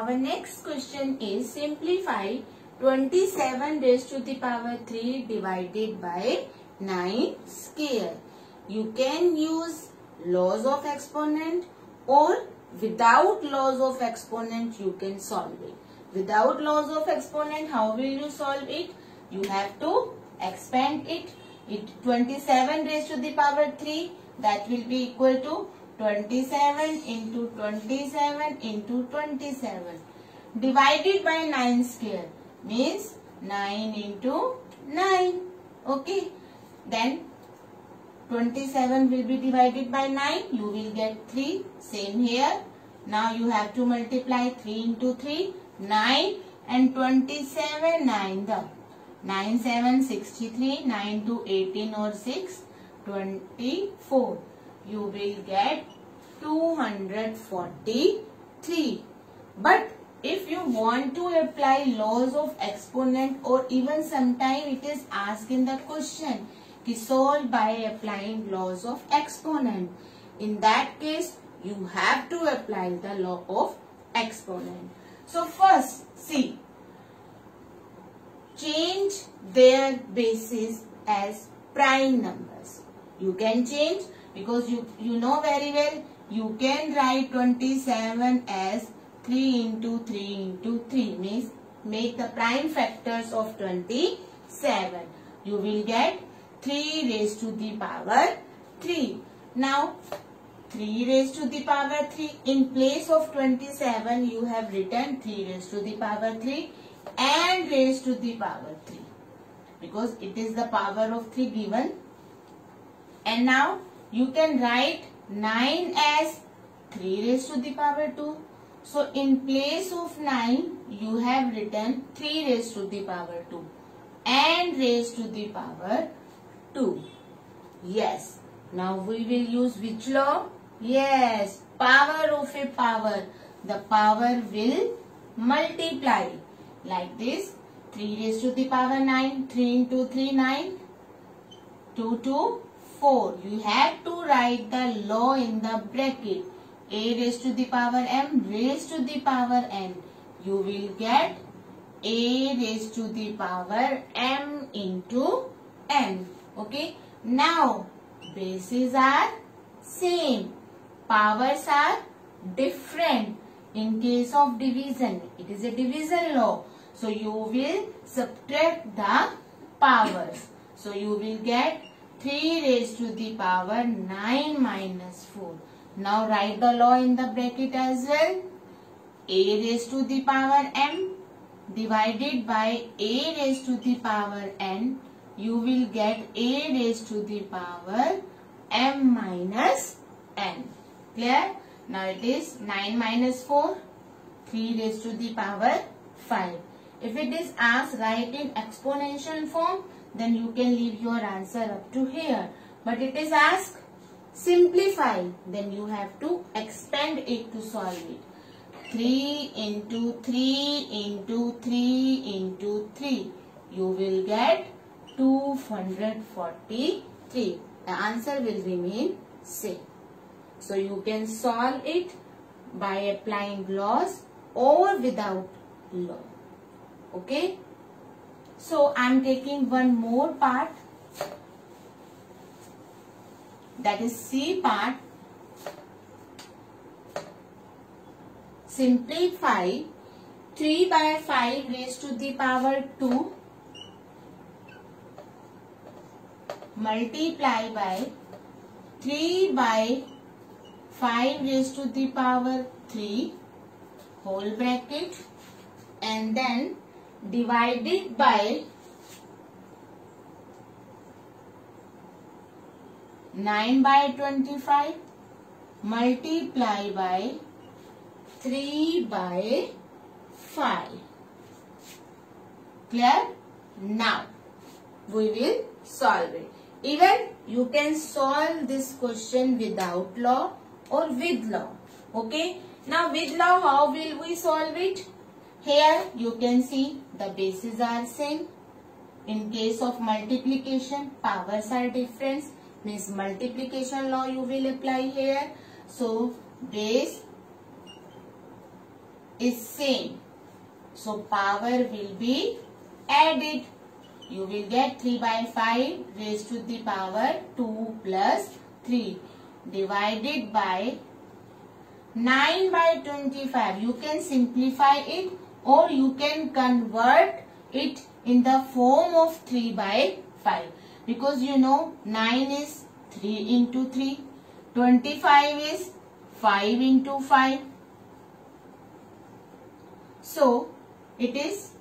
our next question is simplify 27 raised to the power 3 divided by 9 square. You can use laws of exponent or without laws of exponent you can solve it. Without laws of exponent, how will you solve it? You have to expand it. 27 raised to the power 3, that will be equal to 27 into 27 into 27 divided by 9 square means 9 into 9. Okay. Then 27 will be divided by 9. You will get 3. Same here. Now you have to multiply 3 into 3. 9 and 27. 9 the 9 7 63. 9 to 18 or 6 24. You will get 243. But if you want to apply laws of exponent or even sometime it is asked in the question to solve by applying laws of exponent. In that case you have to apply the law of exponent. So first see, change their bases as prime numbers. You can change because you know very well you can write 27 as 3 into 3 into 3 means make the prime factors of 27. You will get 3 raised to the power 3. Now 3 raised to the power 3 in place of 27 you have written 3 raised to the power 3 and raised to the power 3 because it is the power of 3 given. And now you can write 9 as 3 raised to the power 2. So in place of 9 you have written 3 raised to the power 2 and raised to the power 2. Yes. Now we will use which law? Yes. Power of a power. The power will multiply. Like this. 3 raised to the power 9. 3 into 3 9. 2 to 4. You have to write the law in the bracket. A raised to the power m raised to the power n. You will get a raised to the power m into n. Okay. Now bases are same. Powers are different. In case of division, it is a division law. So you will subtract the powers. So you will get 3 raised to the power 9 minus 4. Now write the law in the bracket as well. A raised to the power m divided by a raised to the power n. You will get a raised to the power m minus n. Clear? Now it is 9 minus 4. 3 raised to the power 5. If it is asked write in exponential form, then you can leave your answer up to here. But it is asked simplify, then you have to expand it to solve it. 3 into 3 into 3 into 3. You will get 243. The answer will remain same. So you can solve it by applying laws or without law. Okay. So I am taking one more part. That is C part. Simplify 3 by 5 raised to the power 2 multiply by 3 by 5 raised to the power 3 whole bracket and then divided by 9 by 25 multiply by 3 by 5. Clear? Now we will solve it. Even you can solve this question without law or with law. Okay. Now with law how will we solve it? Here you can see the bases are same. In case of multiplication, powers are different. Means multiplication law you will apply here. So base is same. So power will be added. You will get 3 by 5 raised to the power 2 plus 3 divided by 9 by 25. You can simplify it or you can convert it in the form of 3 by 5. Because you know 9 is 3 into 3. 25 is 5 into 5. So it is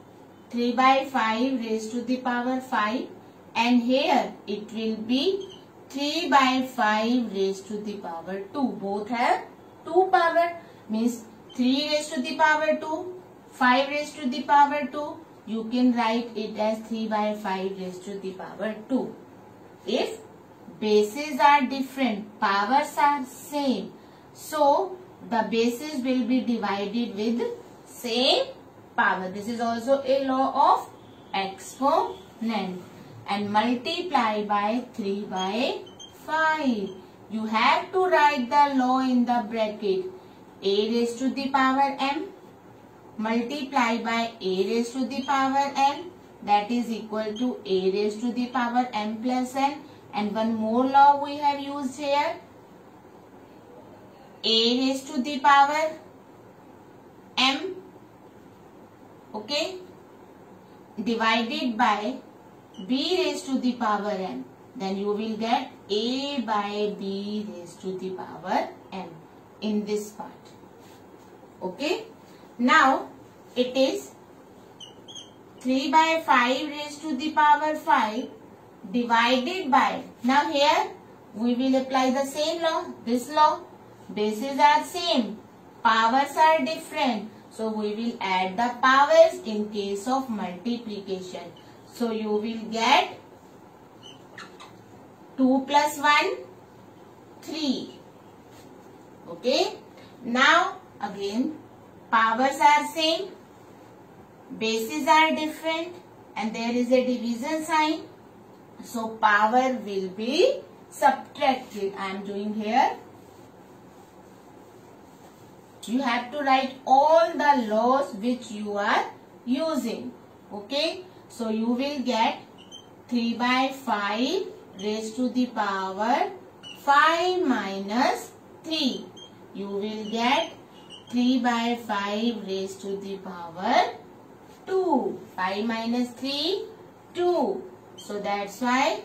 3 by 5 raised to the power 5. And here it will be 3 by 5 raised to the power 2. Both have 2 power. Means 3 raised to the power 2. 5 raised to the power 2. You can write it as 3 by 5 raised to the power 2. If bases are different, powers are same. So the bases will be divided with same power. This is also a law of exponent. And multiply by 3 by 5. You have to write the law in the bracket. A raised to the power m multiply by a raised to the power n, that is equal to a raised to the power m plus n. And one more law we have used here. A raised to the power m, okay, divided by b raised to the power n. Then you will get a by b raised to the power m in this part. Okay. Now it is 3 by 5 raised to the power 5 divided by. Now here we will apply the same law. This law. Bases are same. Powers are different. So we will add the powers in case of multiplication. So you will get 2 plus 1, 3. Okay. Now again powers are same. Bases are different. And there is a division sign. So power will be subtracted. I am doing here. You have to write all the laws which you are using. Okay. So you will get 3 by 5 raised to the power 5 minus 3. You will get 3 by 5 raised to the power 2. 5 minus 3, 2. So that's why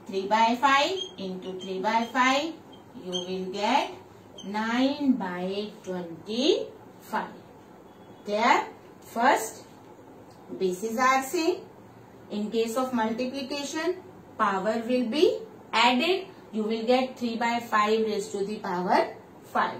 3 by 5 into 3 by 5, you will get 9 by 25. There, first, bases are same. In case of multiplication, power will be added. You will get 3 by 5 raised to the power 5.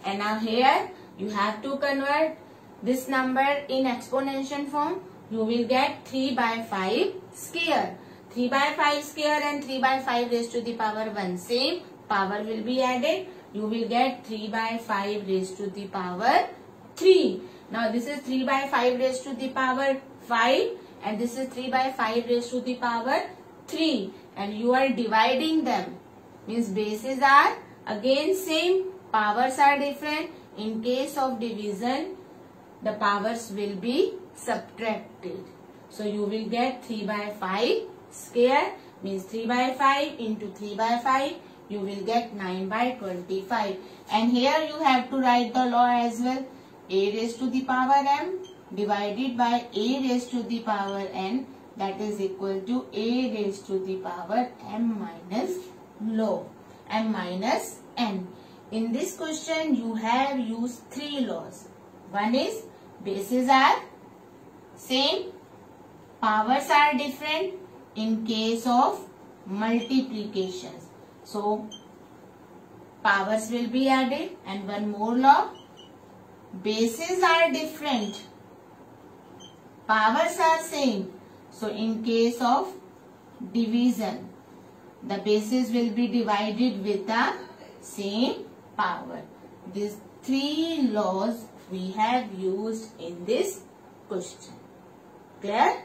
And now here, you have to convert this number in exponential form. You will get 3 by 5 square. 3 by 5 square and 3 by 5 raised to the power 1 same. Power will be added. You will get 3 by 5 raised to the power 3. Now this is 3 by 5 raised to the power 5 and this is 3 by 5 raised to the power 3. And you are dividing them. Means bases are again same. Powers are different. In case of division, the powers will be subtracted. So you will get 3 by 5 square means 3 by 5 into 3 by 5. You will get 9 by 25. And here you have to write the law as well. A raised to the power m divided by a raised to the power n, that is equal to a raised to the power m minus n. In this question you have used 3 laws. One is bases are same, powers are different in case of multiplications. So powers will be added. And one more law, bases are different, powers are same. So in case of division, the bases will be divided with the same power. These 3 laws we have used in this question. Clear?